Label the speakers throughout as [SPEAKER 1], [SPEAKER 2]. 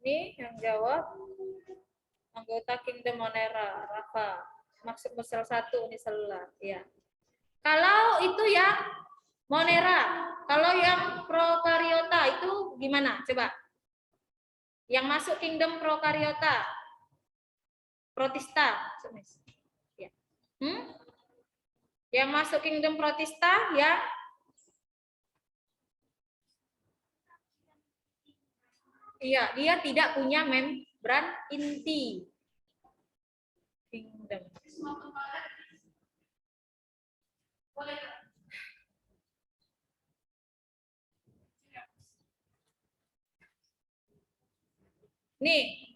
[SPEAKER 1] Ini yang jawab anggota Kingdom Monera, Rafa. Maksud bersel 1 uniselular, ya. Kalau itu yang Monera, kalau yang prokariota itu gimana? Coba. Yang masuk Kingdom prokariota, protista. Ya. Yang masuk Kingdom protista ya. Iya, dia tidak punya membran inti. Kingdom. Nih,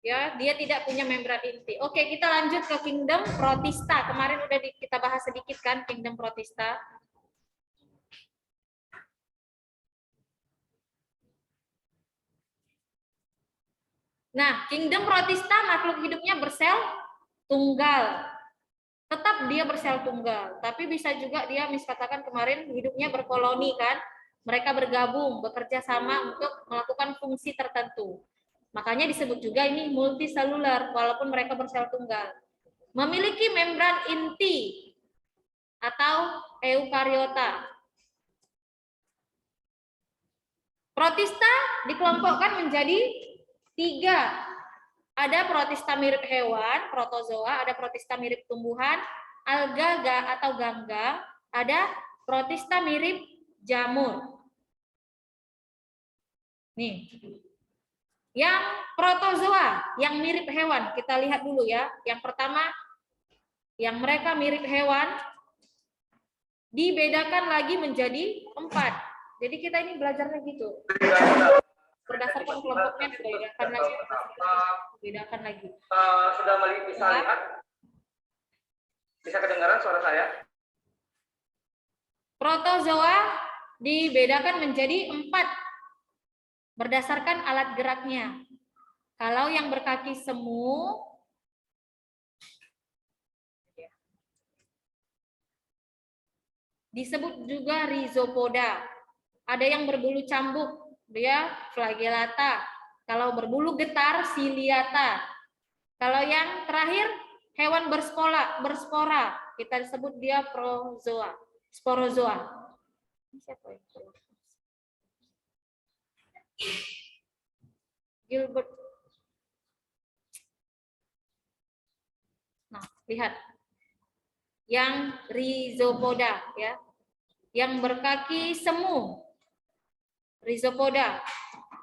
[SPEAKER 1] ya, dia tidak punya membran inti. Oke, kita lanjut ke Kingdom protista. Kemarin udah kita bahas sedikit kan Kingdom protista. Nah, Kingdom protista makhluk hidupnya bersel tunggal. Tetap dia bersel tunggal, tapi bisa juga dia misalkan kemarin hidupnya berkoloni kan. Mereka bergabung, bekerja sama untuk melakukan fungsi tertentu. Makanya disebut juga ini multiselular walaupun mereka bersel tunggal. Memiliki membran inti atau eukariota. Protista dikelompokkan menjadi 3. Ada protista mirip hewan, protozoa, ada protista mirip tumbuhan, alga atau gangga, ada protista mirip jamur. Nih. Yang protozoa, yang mirip hewan, kita lihat dulu ya. Yang pertama, yang mereka mirip hewan, dibedakan lagi menjadi 4. Jadi kita ini belajarnya gitu. Berdasarkan kelompoknya dibedakan lagi. Bedakan lagi.
[SPEAKER 2] Sudah bisa lihat? Bisa kedengaran suara saya?
[SPEAKER 1] Protozoa dibedakan menjadi 4 berdasarkan alat geraknya. Kalau yang berkaki semu disebut juga rhizopoda. Ada yang berbulu cambuk, dia flagellata. Kalau berbulu getar, ciliata. Kalau yang terakhir, hewan berspora, kita sebut dia prozoa, sporozoa. Siapa yang Gilbert. Nah, lihat. Yang rhizopoda ya. Yang berkaki semu. Rhizopoda.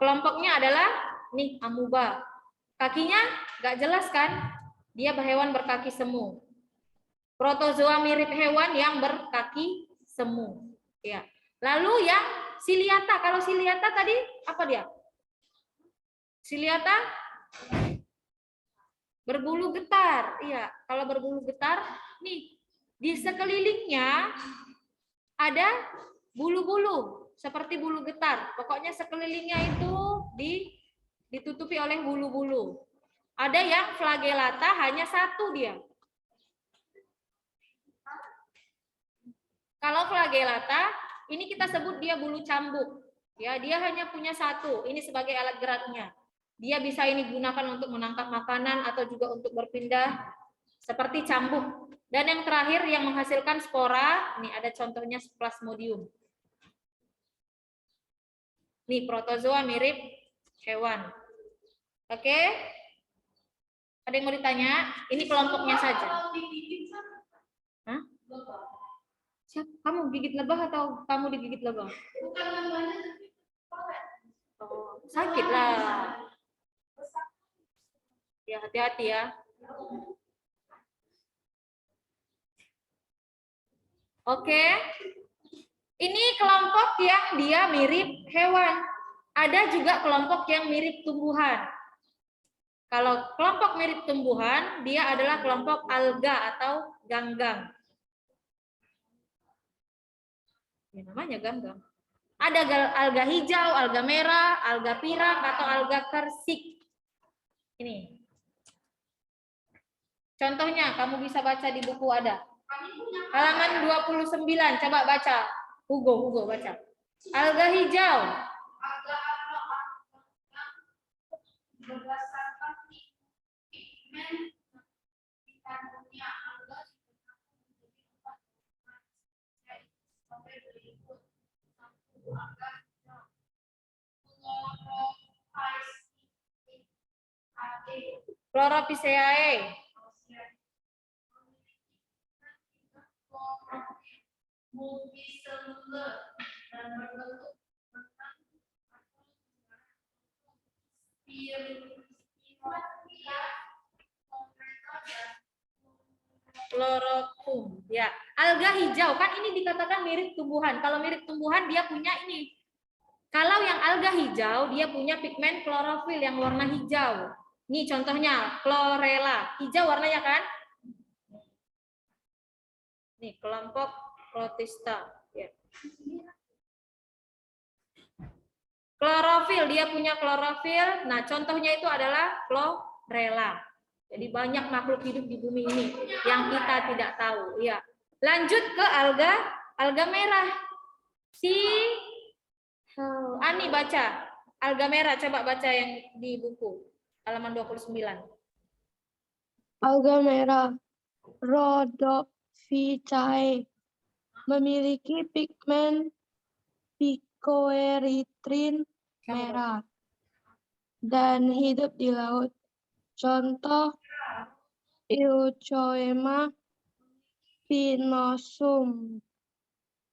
[SPEAKER 1] Kelompoknya adalah nih amuba. Kakinya nggak jelas kan? Dia hewan berkaki semu. Protozoa mirip hewan yang berkaki semu. Ya. Lalu yang ciliata. Kalau ciliata tadi apa dia? Ciliata berbulu getar. Iya, kalau berbulu getar, nih di sekelilingnya ada bulu-bulu seperti bulu getar. Pokoknya sekelilingnya itu ditutupi oleh bulu-bulu. Ada yang flagellata hanya 1 dia. Kalau flagellata, ini kita sebut dia bulu cambuk. Ya, dia hanya punya 1. Ini sebagai alat geraknya. Dia bisa ini gunakan untuk menangkap makanan atau juga untuk berpindah seperti cambuk. Dan yang terakhir yang menghasilkan spora, ini ada contohnya Plasmodium. Nih protozoa mirip hewan. Oke? Ada yang mau ditanya? Ini kelompoknya saja. Hah? Siapa? Kamu gigit lebah atau kamu digigit lebah? Bukan lebahnya. Oh, sakit lah. Ya, hati-hati ya. Oke. Ini kelompok yang dia mirip hewan. Ada juga kelompok yang mirip tumbuhan. Kalau kelompok mirip tumbuhan, dia adalah kelompok alga atau ganggang. Ya, namanya ganggang. Ada alga hijau, alga merah, alga pirang, atau alga kersik. Ini. Contohnya, kamu bisa baca di buku ada. Halaman 29, coba baca. Hugo baca. Alga hijau. Chloropiceae. Klorokum. Ya, alga hijau kan ini dikatakan mirip tumbuhan. Kalau mirip tumbuhan dia punya ini. Kalau yang alga hijau dia punya pigmen klorofil yang warna hijau. Nih contohnya chlorella. Hijau warnanya kan? Nih kelompok Protista. Ya. Klorofil dia punya klorofil. Nah contohnya itu adalah chlorella. Jadi banyak makhluk hidup di bumi ini yang kita tidak tahu. Ya. Lanjut ke alga merah. Ani baca. Alga merah, coba baca yang di buku. Halaman 29.
[SPEAKER 3] Alga merah, Rhodophyceae, memiliki pigmen picoerythrin merah dan hidup di laut. Contoh Euchoema spinosum,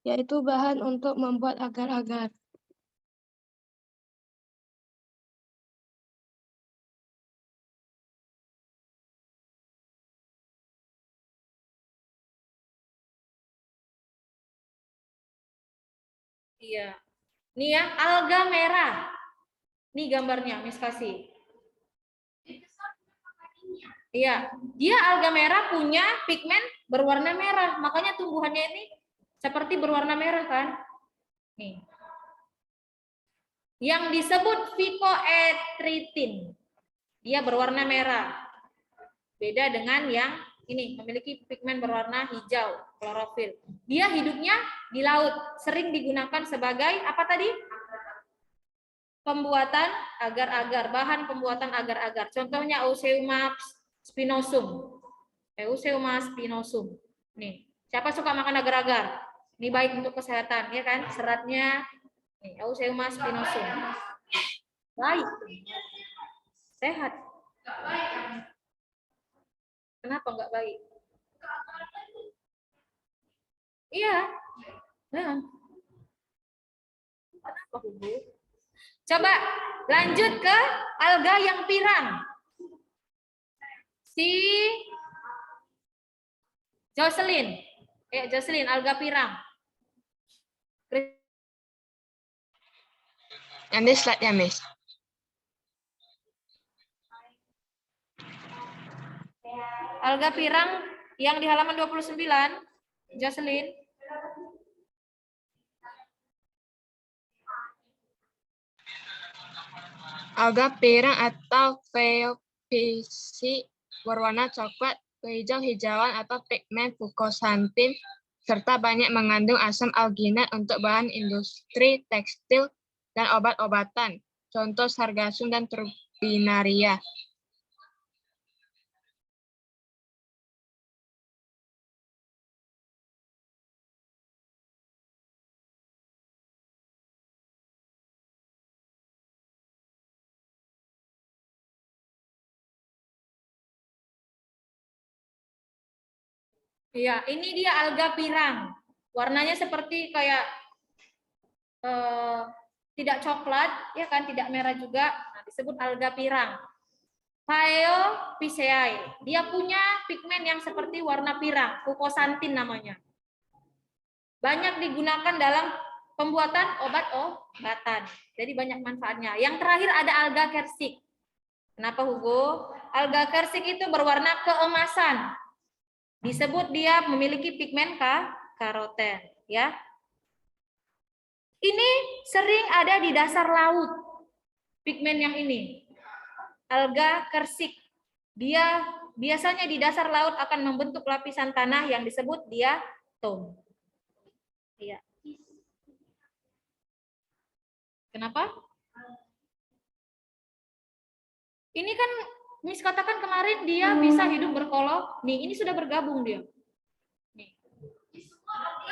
[SPEAKER 3] yaitu bahan untuk membuat agar-agar.
[SPEAKER 1] Iya. Nih ya, alga merah. Nih gambarnya, Miss kasih. Iya, dia alga merah punya pigmen berwarna merah. Makanya tumbuhannya ini seperti berwarna merah kan? Nih. Yang disebut phycoerythrin. Dia berwarna merah. Beda dengan yang ini memiliki pigmen berwarna hijau, klorofil. Dia hidupnya di laut, sering digunakan sebagai apa tadi? Pembuatan agar-agar, bahan pembuatan agar-agar. Contohnya Euseuma spinosum. Euseuma spinosum. Nih, siapa suka makan agar-agar? Ini baik untuk kesehatan, ya kan? Seratnya nih, Euseuma spinosum. Baik. Sehat. Kenapa enggak baik? Iya. Nah. Kenapa, Bu? Coba lanjut ke alga yang pirang. Si Jocelyn. Jocelyn, alga pirang.
[SPEAKER 4] Yang di slide-nya, Miss.
[SPEAKER 1] Alga pirang yang di halaman 29, Jocelyn.
[SPEAKER 4] Alga pirang atau Phaeophyceae berwarna coklat kehijau-hijauan atau pigmen fukosantin serta banyak mengandung asam alginat untuk bahan industri tekstil dan obat-obatan. Contoh sargassum dan turbinaria.
[SPEAKER 1] Iya, ini dia alga pirang. Warnanya seperti kayak tidak coklat, ya kan, tidak merah juga. Nah, disebut alga pirang. Phaeophyceae. Dia punya pigmen yang seperti warna pirang, fukosantin namanya. Banyak digunakan dalam pembuatan obat-obatan. Jadi banyak manfaatnya. Yang terakhir ada alga kersik. Kenapa, Hugo? Alga kersik itu berwarna keemasan. Disebut dia memiliki pigmen karoten, ya. Ini sering ada di dasar laut. Pigmen yang ini. Alga kersik. Dia biasanya di dasar laut akan membentuk lapisan tanah yang disebut diatom. Iya. Kenapa? Ini kan Miss katakan kemarin dia bisa hidup berkoloni. Ini sudah bergabung dia. Nih.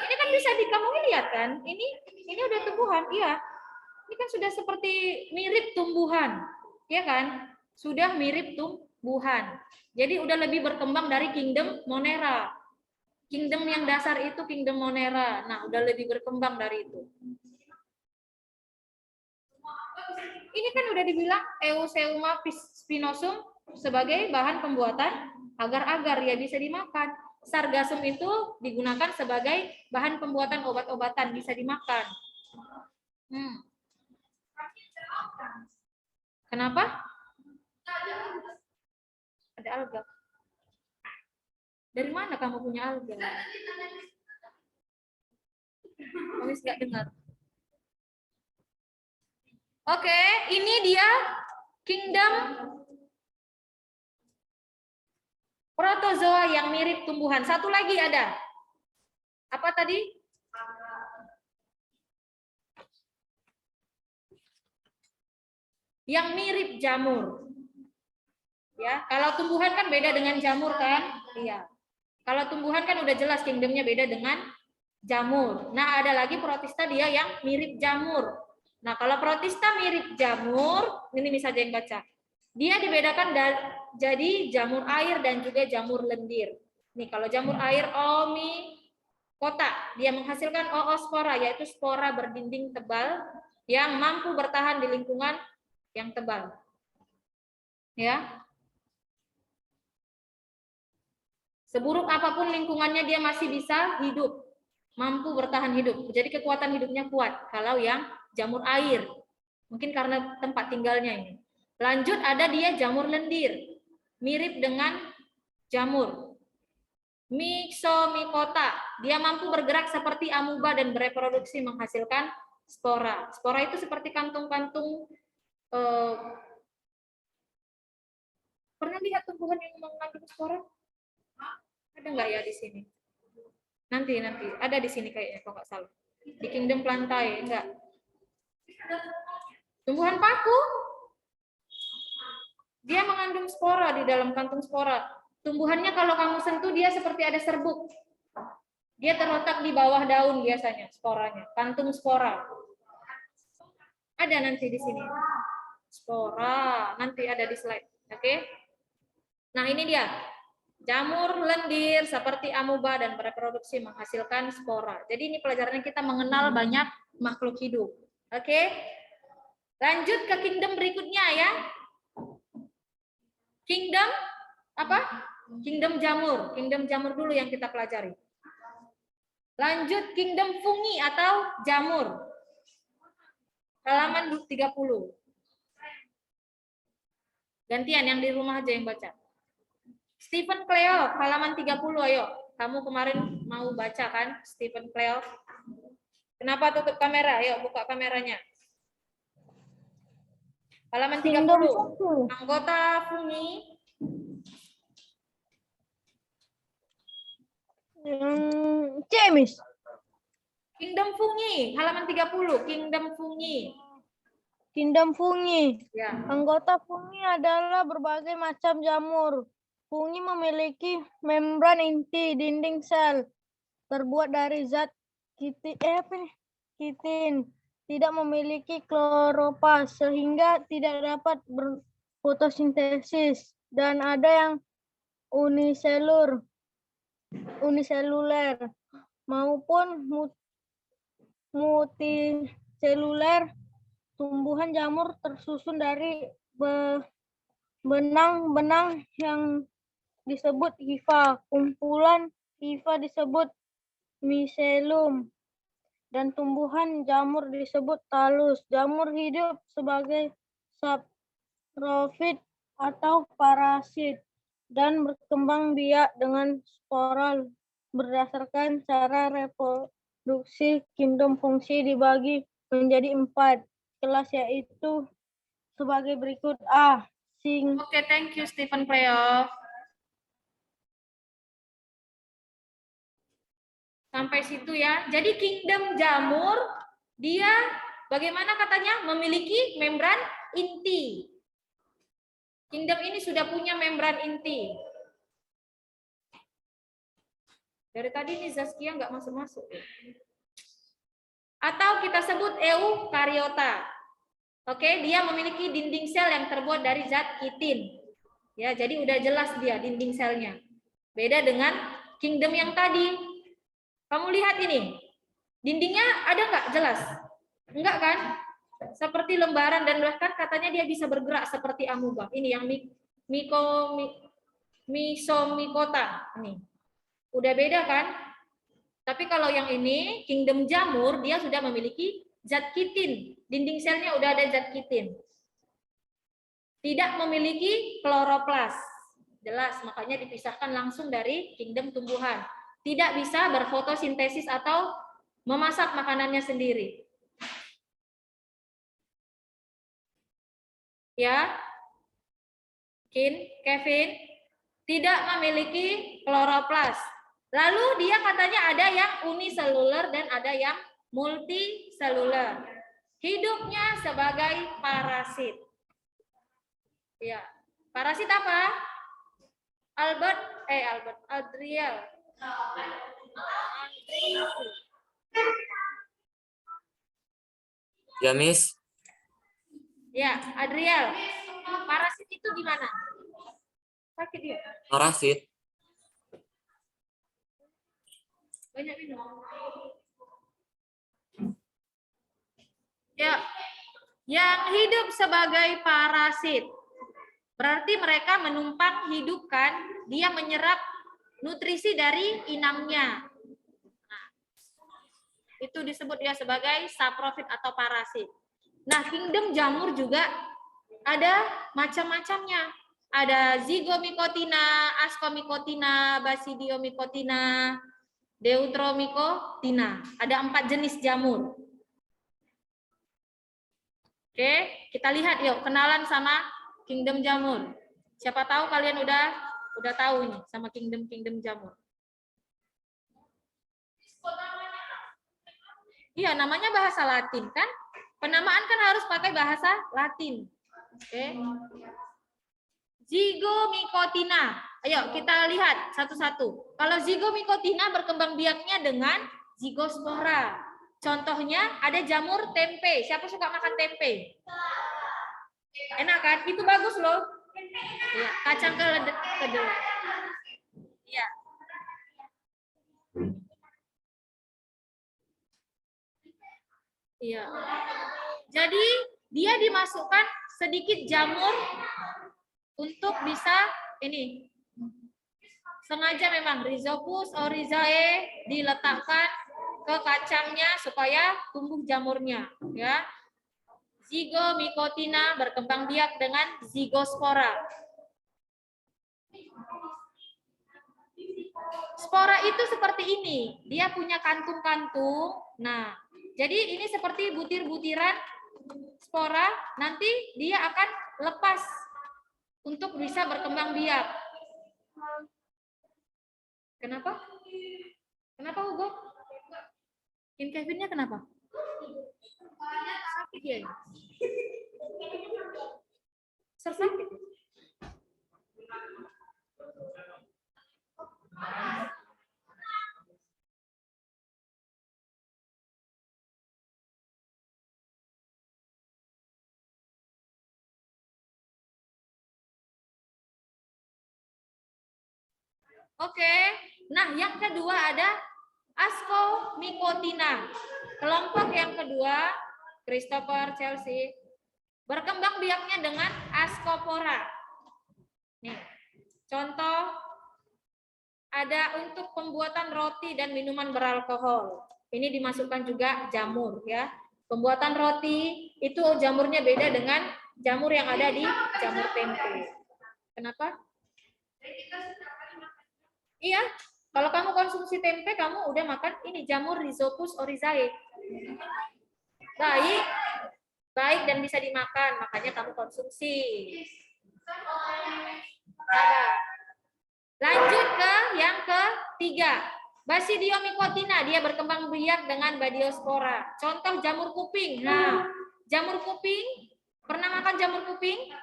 [SPEAKER 1] Ini kan bisa kamu lihat kan? Ini udah tumbuhan, iya. Ini kan sudah seperti mirip tumbuhan, ya kan? sudah mirip tumbuhan. Jadi udah lebih berkembang dari kingdom Monera. Kingdom yang dasar itu kingdom Monera. Nah, udah lebih berkembang dari itu. Ini kan udah dibilang Eoseuma spinosum sebagai bahan pembuatan agar-agar ya bisa dimakan. Sargassum itu digunakan sebagai bahan pembuatan obat-obatan, bisa dimakan. Kenapa? Ada alga. Dari mana kamu punya alga? Kamu nggak dengar. Oke, ini dia kingdom protozoa yang mirip tumbuhan. Satu lagi ada. Apa tadi? Yang mirip jamur. Ya, kalau tumbuhan kan beda dengan jamur kan? Iya. Kalau tumbuhan kan udah jelas kingdomnya beda dengan jamur. Nah, ada lagi protista dia yang mirip jamur. Nah, kalau protista mirip jamur, ini misalnya yang baca. Dia dibedakan jadi jamur air dan juga jamur lendir. Nih, kalau jamur air Omicota, dia menghasilkan oospora, yaitu spora berdinding tebal yang mampu bertahan di lingkungan yang tebal. Ya. Seburuk apapun lingkungannya dia masih bisa hidup, mampu bertahan hidup. Jadi kekuatan hidupnya kuat kalau yang jamur air. Mungkin karena tempat tinggalnya ini. Lanjut ada dia jamur lendir. Mirip dengan jamur. Myxomicota. Dia mampu bergerak seperti amuba dan bereproduksi menghasilkan spora. Spora itu seperti kantung-kantung. Pernah lihat tumbuhan yang mengandung spora? Ada nggak ya di sini? Nanti ada di sini kayaknya kalau nggak salah. Di Kingdom Plantae enggak. Tumbuhan paku. Dia mengandung spora di dalam kantung spora. Tumbuhannya kalau kamu sentuh dia seperti ada serbuk. Dia terletak di bawah daun biasanya sporanya, kantung spora. Ada nanti di sini. Spora, nanti ada di slide. Oke? Nah, ini dia. Jamur lendir seperti amuba dan bereproduksi menghasilkan spora. Jadi ini pelajarannya kita mengenal banyak makhluk hidup. Oke? Lanjut ke kingdom berikutnya ya. Kingdom apa? Kingdom jamur. Kingdom jamur dulu yang kita pelajari. Lanjut kingdom fungi atau jamur. Halaman 30. Gantian yang di rumah aja yang baca. Stephen Cleo, halaman 30, ayo. Kamu kemarin mau baca kan, Stephen Cleo? Kenapa tutup kamera? Ayo, buka kameranya. Halaman 30. Anggota fungi.
[SPEAKER 3] Cemis.
[SPEAKER 1] Kingdom fungi, halaman 30. Kingdom fungi.
[SPEAKER 3] Kingdom fungi.
[SPEAKER 1] Ya.
[SPEAKER 3] Anggota fungi adalah berbagai macam jamur. Fungi memiliki membran inti dinding sel terbuat dari zat kitin, tidak memiliki kloroplas sehingga tidak dapat berfotosintesis, dan ada yang uniseluler maupun multiseluler. Tumbuhan jamur tersusun dari benang-benang yang disebut hifa. Kumpulan hifa disebut micelum, dan tumbuhan jamur disebut talus. Jamur hidup sebagai saprofit atau parasit dan berkembang biak dengan spora. Berdasarkan cara reproduksi, kingdom fungsi dibagi menjadi 4 kelas, yaitu sebagai berikut.
[SPEAKER 1] Oke, thank you Stephen Cleo. Sampai situ ya. Jadi kingdom jamur dia bagaimana katanya memiliki membran inti. Kingdom ini sudah punya membran inti. Dari tadi nih Zaskia nggak masuk-masuk. Atau kita sebut eukariota. Oke, dia memiliki dinding sel yang terbuat dari zat kitin. Ya, jadi udah jelas dia dinding selnya. Beda dengan kingdom yang tadi. Kamu lihat ini. Dindingnya ada nggak jelas? Enggak kan? Seperti lembaran dan bahkan katanya dia bisa bergerak seperti amuba. Ini yang misomikota ini. Udah beda kan? Tapi kalau yang ini kingdom jamur dia sudah memiliki zat kitin. Dinding selnya udah ada zat kitin. Tidak memiliki kloroplas. Jelas, makanya dipisahkan langsung dari kingdom tumbuhan. Tidak bisa berfotosintesis atau memasak makanannya sendiri. Ya, Kevin tidak memiliki kloroplas. Lalu dia katanya ada yang uniseluler dan ada yang multiseluler. Hidupnya sebagai parasit. Ya, parasit apa? Adriel.
[SPEAKER 5] Ya, Miss.
[SPEAKER 1] Ya, Adriel. Parasit itu gimana? Sakit dia.
[SPEAKER 5] Parasit.
[SPEAKER 1] Banyak minum. Ya, yang hidup sebagai parasit. Berarti mereka menumpang hidupkan, dia menyerap nutrisi dari inangnya. Nah, itu disebut dia sebagai saprofit atau parasit. Nah, kingdom jamur juga ada macam-macamnya. Ada zygomycotina, ascomycotina, basidiomycotina, deuteromycotina. Ada 4 jenis jamur. Oke, kita lihat yuk, kenalan sama kingdom jamur. Siapa tahu kalian udah tahu ini sama kingdom jamur. Iya, namanya bahasa Latin kan? Penamaan kan harus pakai bahasa Latin. Oke. Zygomycotina. Ayo kita lihat satu-satu. Kalau zygomycotina berkembang biaknya dengan zigospora. Contohnya ada jamur tempe. Siapa suka makan tempe? Enak kan? Itu bagus loh. Ya, kacang kedelai. Iya. Iya. Jadi dia dimasukkan sedikit jamur untuk bisa ini. Sengaja memang Rhizopus oryzae diletakkan ke kacangnya supaya tumbuh jamurnya, ya. Zygomycotina berkembang biak dengan zigospora. Spora itu seperti ini, dia punya kantung-kantung. Nah, jadi ini seperti butir-butiran spora, nanti dia akan lepas untuk bisa berkembang biak. Kenapa? Kenapa Hugo? Kevinnya kenapa? Sakit ya? Sakit. Oke, nah yang kedua ada ascomycotina. Kelompok yang kedua, Christopher Chelsea, berkembang biaknya dengan ascopora. Nih, contoh ada untuk pembuatan roti dan minuman beralkohol. Ini dimasukkan juga jamur ya. Pembuatan roti itu jamurnya beda dengan jamur yang ada di jamur tempe. Kenapa? Iya, kalau kamu konsumsi tempe, kamu udah makan ini jamur Rhizopus oryzae. Baik dan bisa dimakan, makanya kamu konsumsi. Sabar. Lanjut ke yang ketiga, Basidiomycotina, dia berkembang biak dengan Badiospora. Contoh jamur kuping. Nah, jamur kuping, pernah makan jamur kuping?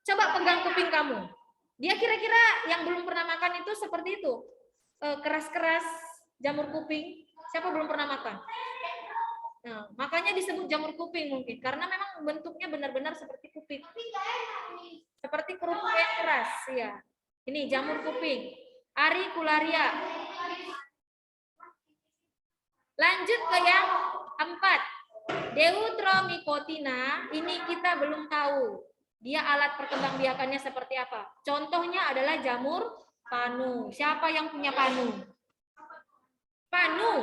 [SPEAKER 1] Coba pegang kuping kamu. Dia kira-kira yang belum pernah makan itu seperti itu. Keras-keras jamur kuping. Siapa belum pernah makan? Nah, makanya disebut jamur kuping mungkin karena memang bentuknya benar-benar seperti kuping. Seperti kerupuk yang keras, ya. Ini jamur kuping. Auricularia. Lanjut ke yang 4. Deuteromicotina, ini kita belum tahu. Dia alat perkembangbiakannya seperti apa. Contohnya adalah jamur panu. Siapa yang punya panu? Panu.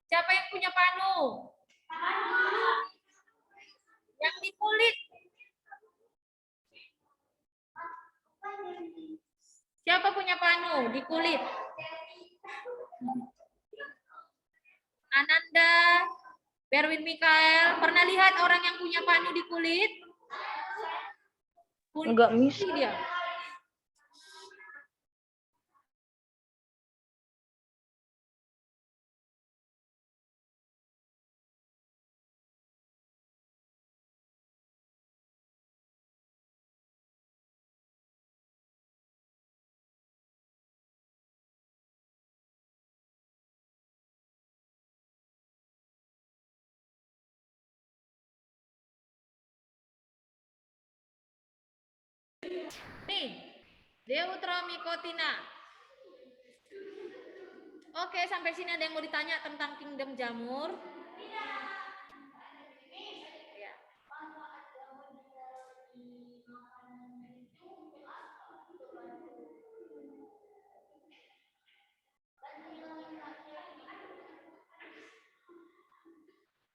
[SPEAKER 1] Siapa yang punya panu? Yang di kulit. Siapa punya panu di kulit? Ananda, Berwin Mikael, pernah lihat orang yang punya panu di kulit?
[SPEAKER 3] Enggak, Miss.
[SPEAKER 1] Dia. Nih, Deuteromicotina. Oke, sampai sini ada yang mau ditanya tentang kingdom jamur? Ya.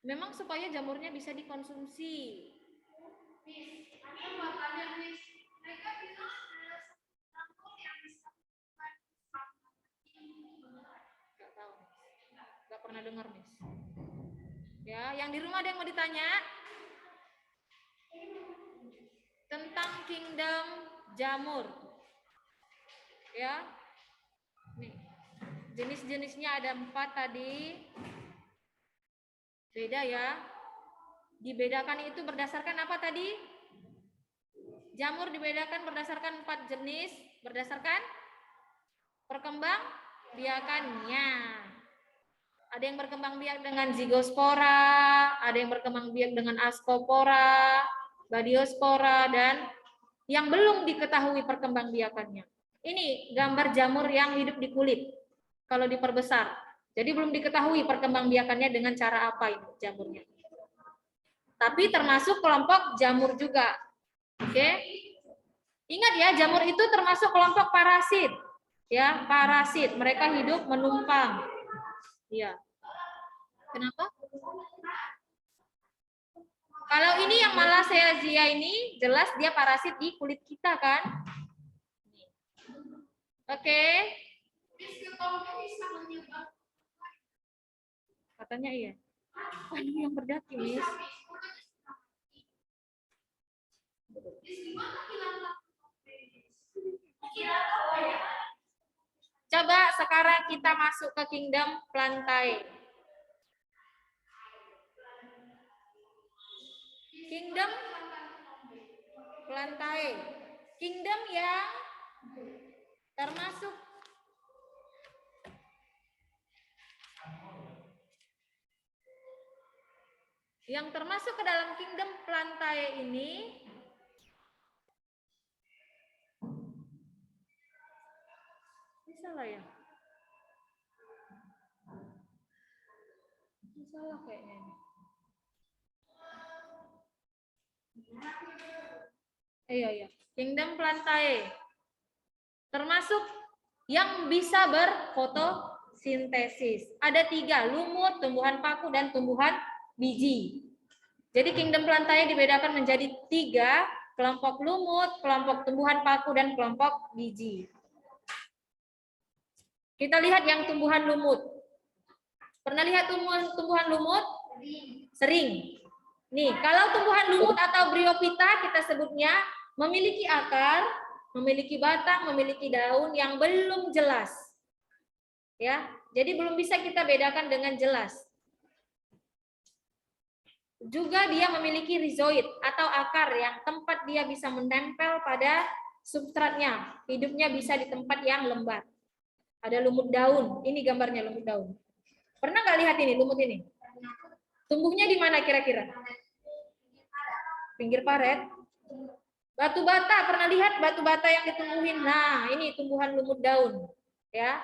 [SPEAKER 1] Memang supaya jamurnya bisa dikonsumsi. Gak pernah dengar, Miss. Ya, yang di rumah ada yang mau ditanya tentang kingdom jamur. Ya. Nih. Jenis-jenisnya ada 4 tadi. Beda ya. Dibedakan itu berdasarkan apa tadi? Jamur dibedakan berdasarkan 4 jenis, berdasarkan perkembangbiakannya. Ada yang berkembang biak dengan zigospora, ada yang berkembang biak dengan ascopora, badiospora, dan yang belum diketahui perkembangbiakannya. Ini gambar jamur yang hidup di kulit kalau diperbesar. Jadi belum diketahui perkembangbiakannya dengan cara apa ini jamurnya. Tapi termasuk kelompok jamur juga. Oke. Ingat ya, jamur itu termasuk kelompok parasit. Ya, parasit. Mereka hidup menumpang. Iya. Kenapa? Kalau ini yang Malassezia ini jelas dia parasit di kulit kita kan? Oke. Katanya iya. Wah, ini yang berdaki, Miss. Coba sekarang kita masuk ke kingdom plantae. Kingdom plantae. Kingdom yang termasuk ke dalam kingdom plantae ini salah ya? Salah kayaknya ini. Iya. Kingdom plantae. Termasuk yang bisa berfotosintesis. Ada 3, lumut, tumbuhan paku, dan tumbuhan biji. Jadi kingdom plantae dibedakan menjadi 3, kelompok lumut, kelompok tumbuhan paku, dan kelompok biji. Kita lihat yang tumbuhan lumut. Pernah lihat tumbuhan lumut? Sering. Nih, kalau tumbuhan lumut atau bryophyta kita sebutnya memiliki akar, memiliki batang, memiliki daun yang belum jelas. Ya, jadi belum bisa kita bedakan dengan jelas. Juga dia memiliki rhizoid atau akar yang tempat dia bisa menempel pada substratnya. Hidupnya bisa di tempat yang lembat. Ada lumut daun. Ini gambarnya lumut daun. Pernah nggak lihat ini lumut ini? Tumbuhnya di mana kira-kira? Pinggir paret. Batu bata, pernah lihat batu bata yang ditumbuhin? Nah, ini tumbuhan lumut daun, ya.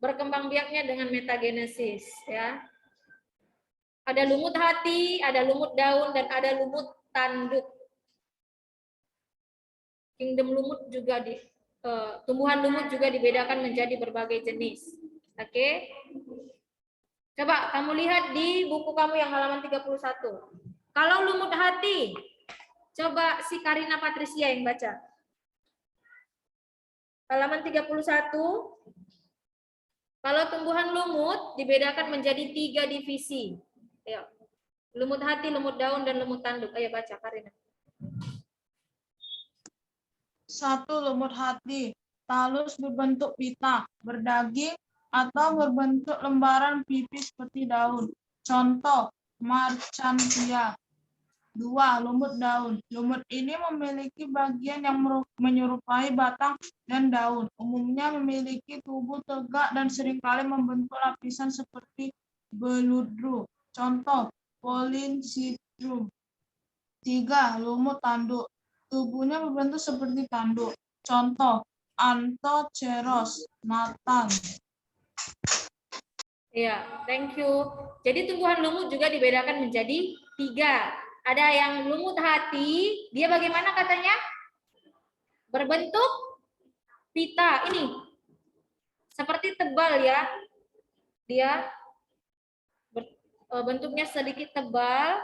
[SPEAKER 1] Berkembang biaknya dengan metagenesis, ya. Ada lumut hati, ada lumut daun, dan ada lumut tanduk. Kingdom lumut juga tumbuhan lumut juga dibedakan menjadi berbagai jenis. Oke. Coba kamu lihat di buku kamu yang halaman 31. Kalau lumut hati, coba si Karina Patricia yang baca. Halaman 31. Kalau tumbuhan lumut dibedakan menjadi 3 divisi. Ayo. Lumut hati, lumut daun, dan lumut tanduk. Ayo baca, Karina.
[SPEAKER 5] 1. Lumut hati. Talus berbentuk pita, berdaging, atau berbentuk lembaran pipih seperti daun. Contoh, Marchantia. 2. Lumut daun. Lumut ini memiliki bagian yang menyerupai batang dan daun. Umumnya memiliki tubuh tegak dan seringkali membentuk lapisan seperti beludru. Contoh, Polycitrum. 3. Lumut tanduk. Tubuhnya berbentuk seperti tanduk. Contoh, Anthoceros, Nathan.
[SPEAKER 1] Ya, thank you. Jadi tumbuhan lumut juga dibedakan menjadi 3. Ada yang lumut hati, dia bagaimana katanya? Berbentuk pita. Ini seperti tebal ya. Dia bentuknya sedikit tebal,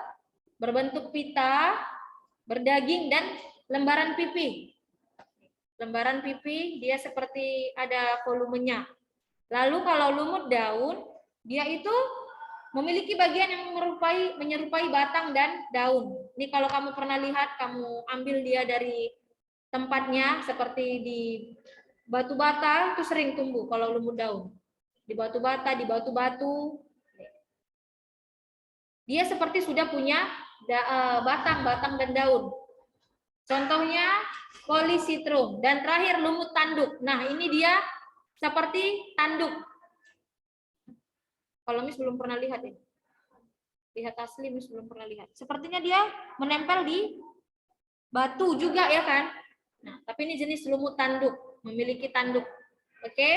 [SPEAKER 1] berbentuk pita, berdaging, dan lembaran pipih. Lembaran pipih dia seperti ada volumenya. Lalu kalau lumut daun, dia itu memiliki bagian yang menyerupai batang dan daun. Ini kalau kamu pernah lihat, kamu ambil dia dari tempatnya, seperti di batu bata, itu sering tumbuh kalau lumut daun. Di batu bata, di batu-batu. Dia seperti sudah punya batang dan daun. Contohnya Polycitrum. Dan terakhir lumut tanduk. Nah, ini dia seperti tanduk. Kalau Miss belum pernah lihat ini. Lihat asli Miss belum pernah lihat. Sepertinya dia menempel di batu juga ya kan? Nah, tapi ini jenis lumut tanduk, memiliki tanduk. Oke?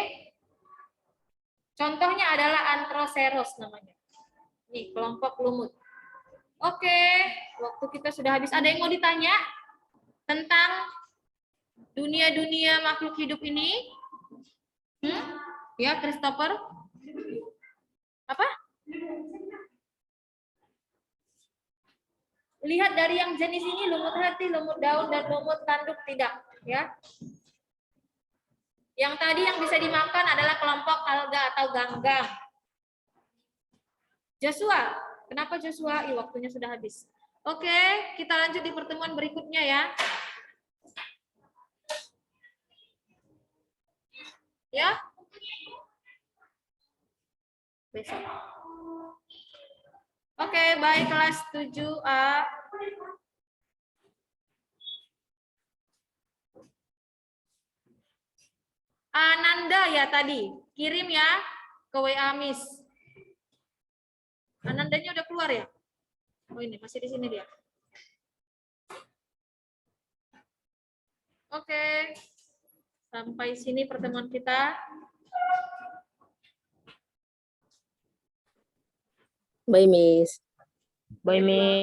[SPEAKER 1] Contohnya adalah Anthroceros namanya. Nih, kelompok lumut. Oke, waktu kita sudah habis. Ada yang mau ditanya tentang dunia-dunia makhluk hidup ini? Ya, Christopher? Apa? Lihat dari yang jenis ini, lumut hati, lumut daun, dan lumut tanduk tidak. Ya. Yang tadi yang bisa dimakan adalah kelompok alga atau ganggang. Joshua, kenapa Joshua? Waktunya sudah habis. Oke, kita lanjut di pertemuan berikutnya ya. Ya. Besok. Oke, baik kelas 7A. Ananda ya tadi, kirim ya ke WA Miss. Anandanya udah keluar ya? Oh ini masih di sini dia. Oke, sampai sini pertemuan kita.
[SPEAKER 6] Bye, Miss.
[SPEAKER 7] Bye, Miss.